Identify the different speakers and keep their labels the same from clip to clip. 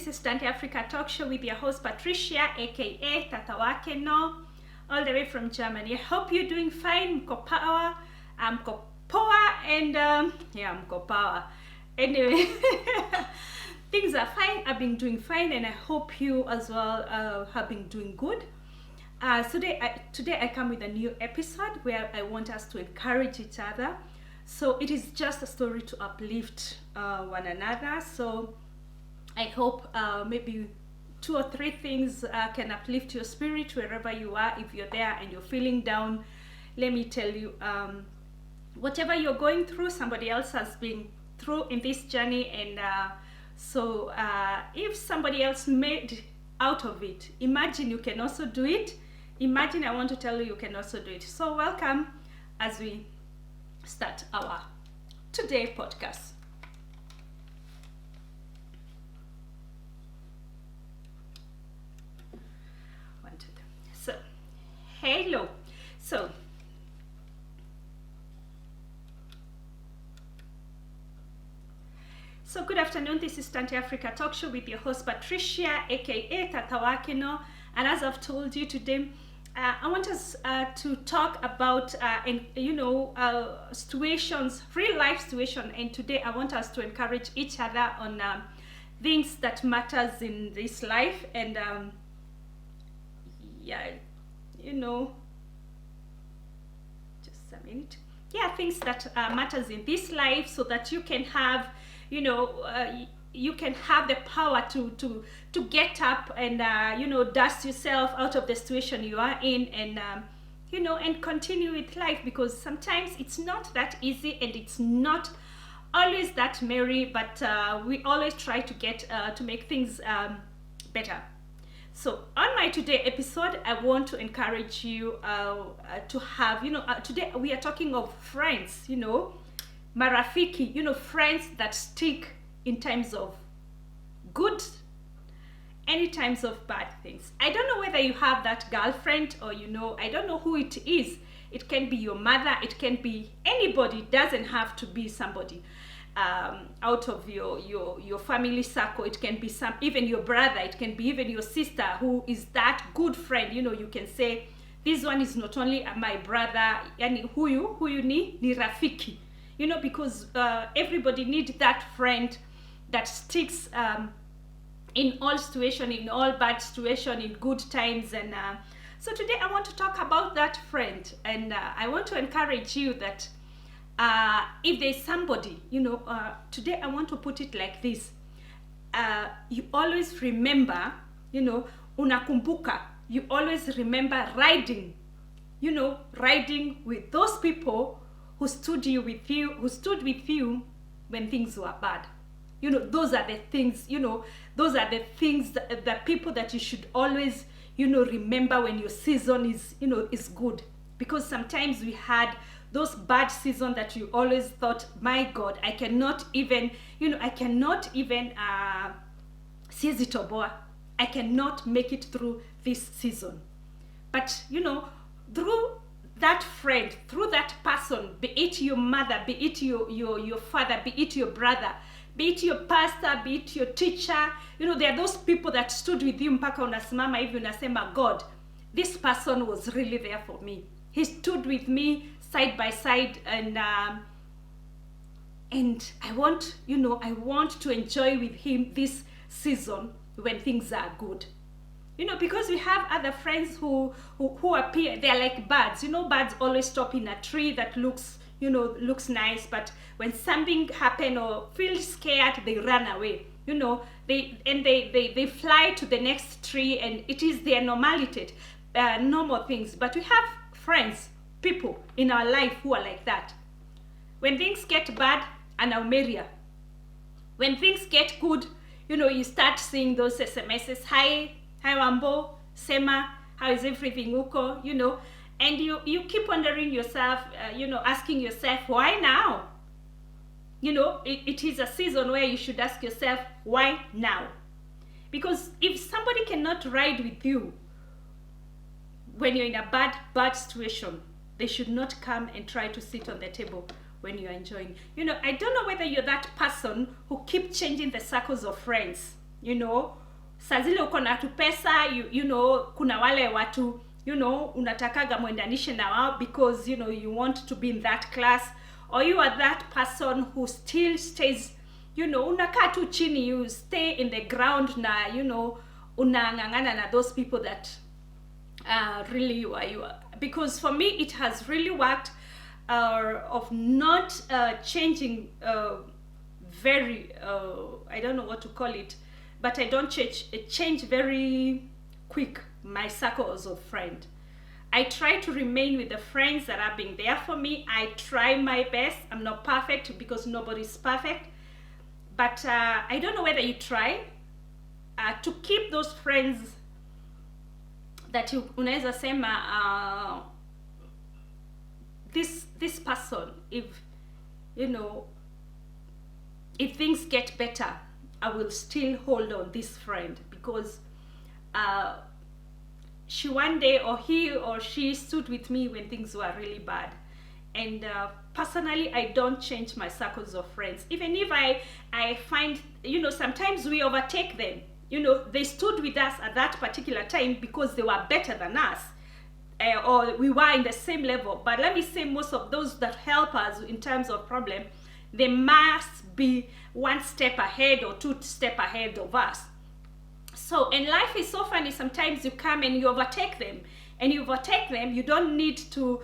Speaker 1: This is Dante Africa Talk Show with your host Patricia, aka Tata Wakeno, all the way from Germany. I hope you're doing fine. Mko power, mko power, and mko power. Anyway, things are fine. I've been doing fine, and I hope you as well have been doing good. Today I come with a new episode where I want us to encourage each other. So it is just a story to uplift one another. So I hope maybe 2 or 3 things can uplift your spirit wherever you are. If you're there and you're feeling down, let me tell you, whatever you're going through, somebody else has been through in this journey. And so if somebody else made out of it, imagine you can also do it. Imagine, I want to tell you, you can also do it. So welcome as we start our today podcast. So, hello. So good afternoon. This is Dante Africa Talk Show with your host Patricia, aka Tata Wakeno. And as I've told you today, I want us to talk about situations, real life situation. And today I want us to encourage each other on things that matters in this life. And just a minute. Things that matters in this life, so that you can have, you can have the power to get up and dust yourself out of the situation you are in, and and continue with life, because sometimes it's not that easy and it's not always that merry, but we always try to get to make things better. So on my today episode, I want to encourage you to have, today we are talking of friends, marafiki, friends that stick in times of good, any times of bad things. I don't know whether you have that girlfriend, or I don't know who it is. It can be your mother, it can be anybody. It doesn't have to be somebody out of your family circle. It can be even your brother, it can be even your sister, who is that good friend. You can say, this one is not only my brother, yani huyu ni rafiki, because everybody needs that friend that sticks in all situation, in all bad situation, in good times. And so today I want to talk about that friend, and I want to encourage you that if there's somebody, today I want to put it like this. You always remember, unakumbuka, you always remember riding with those people who stood with you when things were bad. Those are the things, those are the things, the people that you should always, remember when your season is, is good. Because sometimes we had those bad seasons that you always thought, my God, I cannot even sizitoboa. I cannot make it through this season. But, through that friend, through that person, be it your mother, be it your father, be it your brother, be it your pastor, be it your teacher, there are those people that stood with you mpaka unasimama hivi unasema, God, this person was really there for me. He stood with me side by side, and I want to enjoy with him this season when things are good. Because we have other friends who appear, they're like birds. Birds always stop in a tree that looks nice, but when something happens or feel scared, they run away. They fly to the next tree, and it is their normality, normal things. But we have friends, people in our life who are like that. When things get bad, anaumeria. When things get good, you start seeing those SMSs, hi Wambo, Sema, how is everything uko, and you keep wondering yourself, asking yourself, why now? It is a season where you should ask yourself, why now? Because if somebody cannot ride with you when you're in a bad situation, they should not come and try to sit on the table when you're enjoying. I don't know whether you're that person who keep changing the circles of friends. you know, saa zile uko na tu pesa, you know, kuna wale watu, you know, unatakaga mwendanishe na wao because, you know, you want to be in that class, or you are that person who still stays, you know, unakaa tu chini, you stay in the ground na, you know, unangangana na those people that really you are. Because for me it has really worked of not changing very I don't know what to call it, but I don't change very quick my circles of friends. I try to remain with the friends that are being there for me. I try my best. I'm not perfect because nobody's perfect, but I don't know whether you try to keep those friends that you unaweza sema this person, if you know, if things get better, I will still hold on this friend because she one day, or he or she, stood with me when things were really bad. And personally, I don't change my circles of friends, even if I find, you know, sometimes we overtake them. You know, they stood with us at that particular time because they were better than us, or we were in the same level. But let me say, most of those that help us in terms of problem, they must be one step ahead or two steps ahead of us. So, and life is so funny. Sometimes you come and you overtake them, you don't need to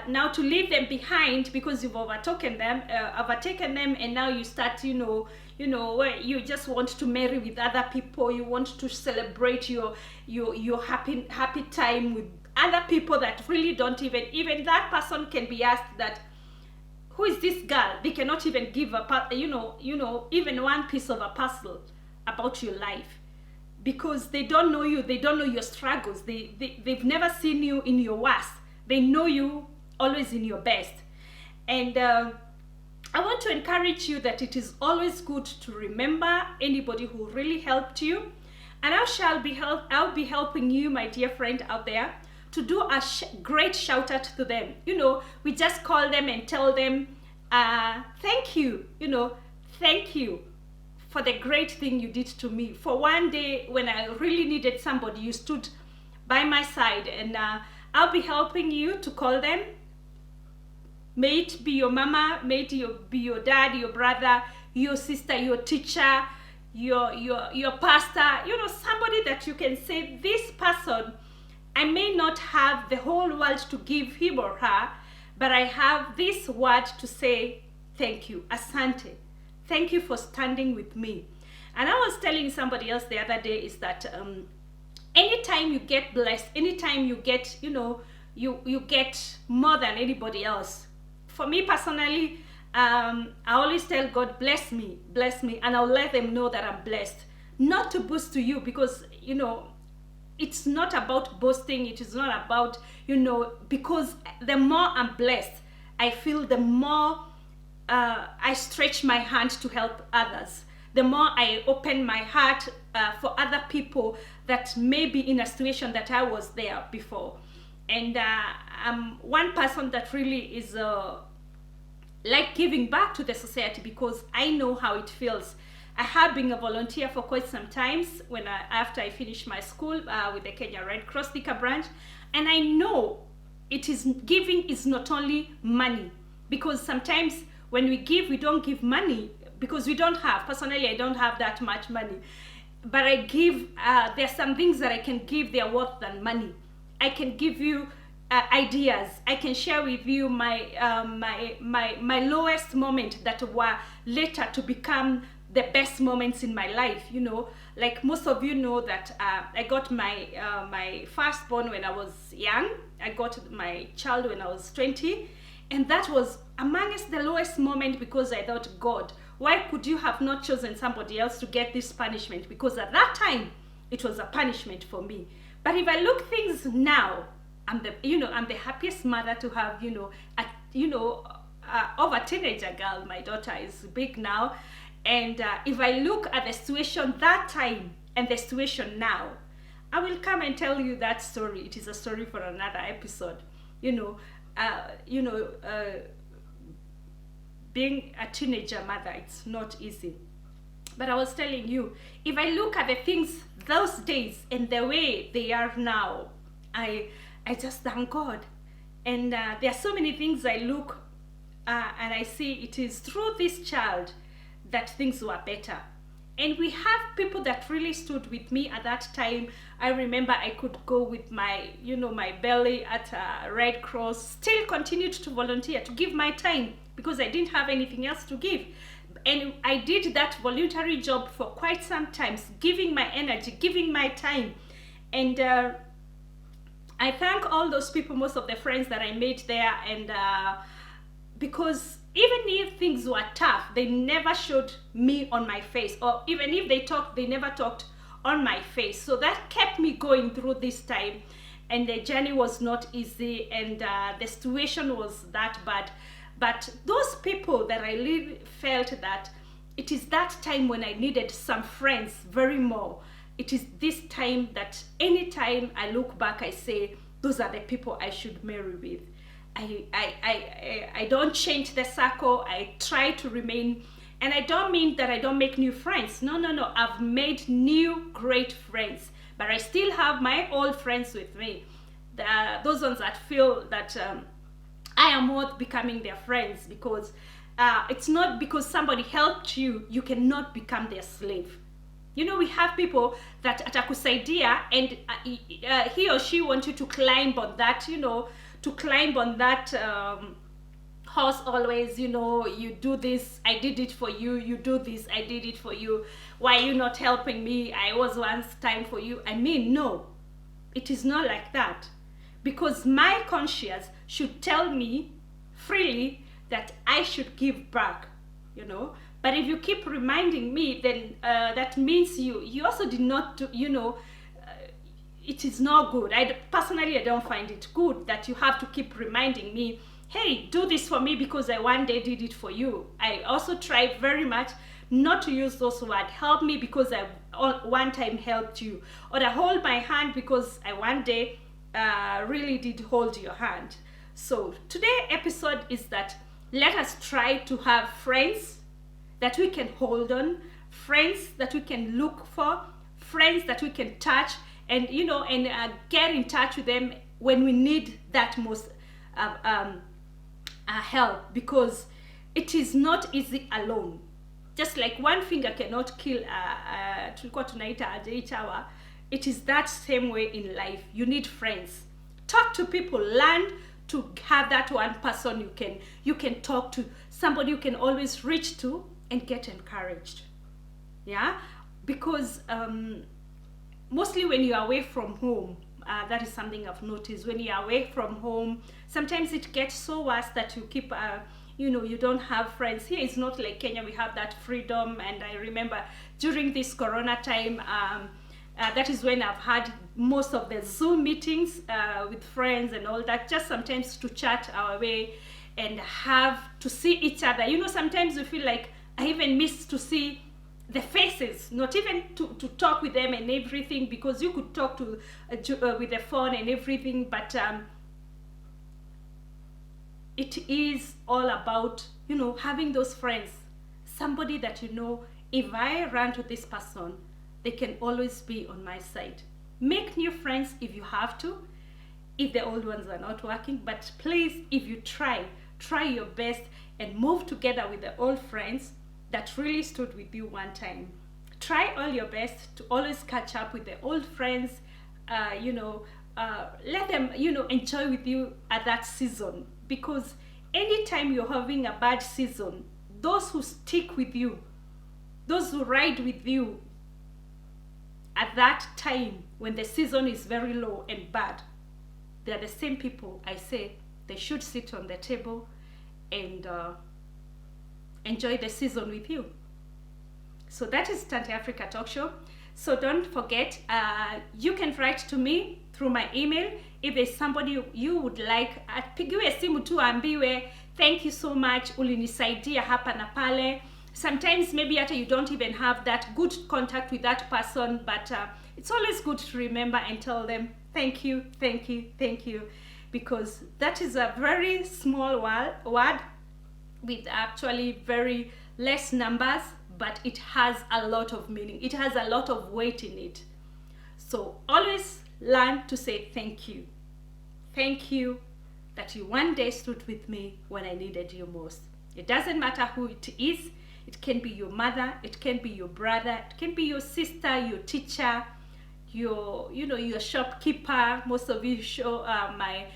Speaker 1: now to leave them behind because you've overtaken them, and now you start, you know, where you just want to marry with other people, you want to celebrate your happy time with other people that really don't even that person can be asked that, who is this girl? They cannot even give even one piece of a puzzle about your life, because they don't know you, they don't know your struggles, they've never seen you in your worst, they know you always in your best. And I want to encourage you that it is always good to remember anybody who really helped you, and I'll be helping you, my dear friend out there, to do a great shout out to them. You know, we just call them and tell them thank you, thank you for the great thing you did to me. For one day when I really needed somebody, you stood by my side, and I'll be helping you to call them. May it be your mama, may it be your dad, your brother, your sister, your teacher, your pastor, somebody that you can say, this person, I may not have the whole world to give him or her, but I have this word to say, thank you, asante. Thank you for standing with me. And I was telling somebody else the other day is that anytime you get blessed, anytime you get, you get more than anybody else. For me personally, I always tell God, bless me, and I'll let them know that I'm blessed. Not to boast to you, because, it's not about boasting. It is not about, because the more I'm blessed, I feel the more I stretch my hand to help others. The more I open my heart for other people that may be in a situation that I was there before. And I'm one person that really is like giving back to the society, because I know how it feels. I have been a volunteer for quite some times after I finished my school with the Kenya Red Cross Thika branch, and I know giving is not only money, because sometimes when we give, we don't give money because we don't have. Personally, I don't have that much money, but I give. There's some things that I can give, they're worth than money. I can give you ideas. I can share with you my lowest moment that were later to become the best moments in my life. Like most of you know that I got my firstborn when I was young. I got my child when I was 20, and that was amongst the lowest moment, because I thought, God, why could you have not chosen somebody else to get this punishment? Because at that time it was a punishment for me. But if I look things now, I'm the happiest mother to have of a teenager girl. My daughter is big now, and if I look at the situation that time and the situation now, I will come and tell you that story. It is a story for another episode. Being a teenager mother, it's not easy. But I was telling you, if I look at the things those days and the way they are now, I just thank God. And there are so many things I look and I see it is through this child that things were better. And we have people that really stood with me at that time. I remember I could go with my, my belly at a Red Cross, still continued to volunteer, to give my time because I didn't have anything else to give. And I did that voluntary job for quite some time, giving my energy, giving my time. And I thank all those people, most of the friends that I made there. And because even if things were tough, they never showed me on my face. Or even if they talked, they never talked on my face. So that kept me going through this time. And the journey was not easy. And the situation was that bad. But those people that I really felt that it is that time when I needed some friends very more. It is this time that anytime I look back, I say, those are the people I should marry with. I don't change the circle. I try to remain, and I don't mean that I don't make new friends. No. I've made new great friends, but I still have my old friends with me. Those ones that feel that I am worth becoming their friends, because it's not because somebody helped you, you cannot become their slave. We have people that atakusaidia and he or she wants you to climb on that, horse always, you do this, I did it for you, you do this, I did it for you. Why are you not helping me? I was once time for you. I mean, no, it is not like that. Because my conscience should tell me freely that I should give back, But if you keep reminding me, then that means you also did not do, it is not good. Personally, I don't find it good that you have to keep reminding me, hey, do this for me because I one day did it for you. I also try very much not to use those words. Help me because I one time helped you. Or to hold my hand because I one day really did hold your hand. So today's episode is that let us try to have friends that we can hold on, friends that we can look for, friends that we can touch, and get in touch with them when we need that most help, because it is not easy alone. Just like one finger cannot kill tulikuwa tunaita aje each hour. It is that same way in life. You need friends. Talk to people. Learn to have that one person you can talk to, somebody you can always reach to and get encouraged. Yeah, because mostly when you are away from home, that is something I've noticed. When you are away from home, sometimes it gets so worse that you keep you don't have friends. Here it's not like Kenya, we have that freedom. And I remember during this corona time, that is when I've had most of the Zoom meetings with friends and all that, just sometimes to chat our way and have to see each other. Sometimes we feel like I even miss to see the faces, not even to talk with them and everything, because you could talk to with the phone and everything, but it is all about having those friends, somebody that if I run to this person, they can always be on my side. Make new friends if you have to, if the old ones are not working, but please, if you try your best and move together with the old friends that really stood with you one time. Try all your best to always catch up with the old friends, let them, enjoy with you at that season, because anytime you're having a bad season, those who stick with you, those who ride with you at that time when the season is very low and bad, they're the same people I say they should sit on the table and enjoy the season with you. So that is Tante Africa Talk Show. So don't forget, you can write to me through my email. If there's somebody you would like, pigiwe simu tu ambiwe, thank you so much, ulinisaidia hapa na pale. Sometimes maybe after you don't even have that good contact with that person, but it's always good to remember and tell them thank you, because that is a very small word with actually very less numbers, but it has a lot of meaning. It has a lot of weight in it. So always learn to say thank you. Thank you that you one day stood with me when I needed you most. It doesn't matter who it is. It can be your mother, it can be your brother, it can be your sister, your teacher, your shopkeeper. Most of you show my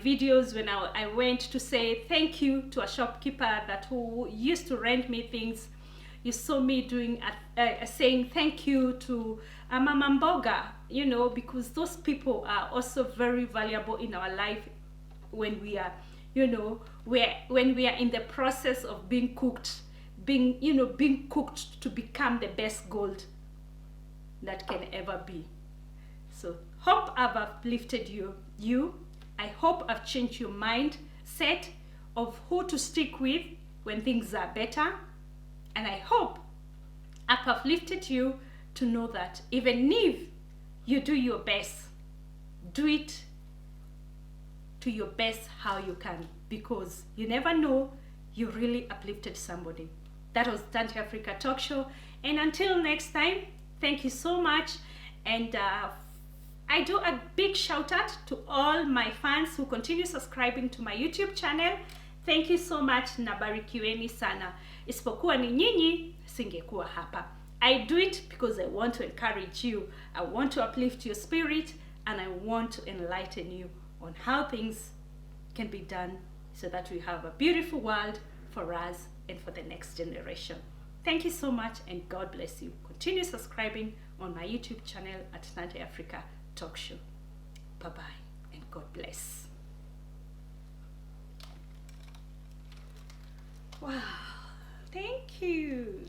Speaker 1: videos when I went to say thank you to a shopkeeper that who used to rent me things. You saw me doing saying thank you to Mama Mboga, because those people are also very valuable in our life when we are, when we are in the process of being cooked, being cooked to become the best gold that can ever be. So hope I've uplifted you. I hope I've changed your mindset of who to stick with when things are better. And I hope I've uplifted you to know that even if you do your best, do it to your best how you can, because you never know, you really uplifted somebody. That was Tante Africa Talk Show. And until next time, thank you so much. And I do a big shout out to all my fans who continue subscribing to my YouTube channel. Thank you so much, nabarikiweni sana. Isipokuwa ni nyinyi, singekuwa hapa. I do it because I want to encourage you. I want to uplift your spirit, and I want to enlighten you on how things can be done so that we have a beautiful world for us and for the next generation. Thank you so much, and God bless you. Continue subscribing on my YouTube channel at Tante Africa Talk Show. Bye-bye, and God bless. Wow, thank you.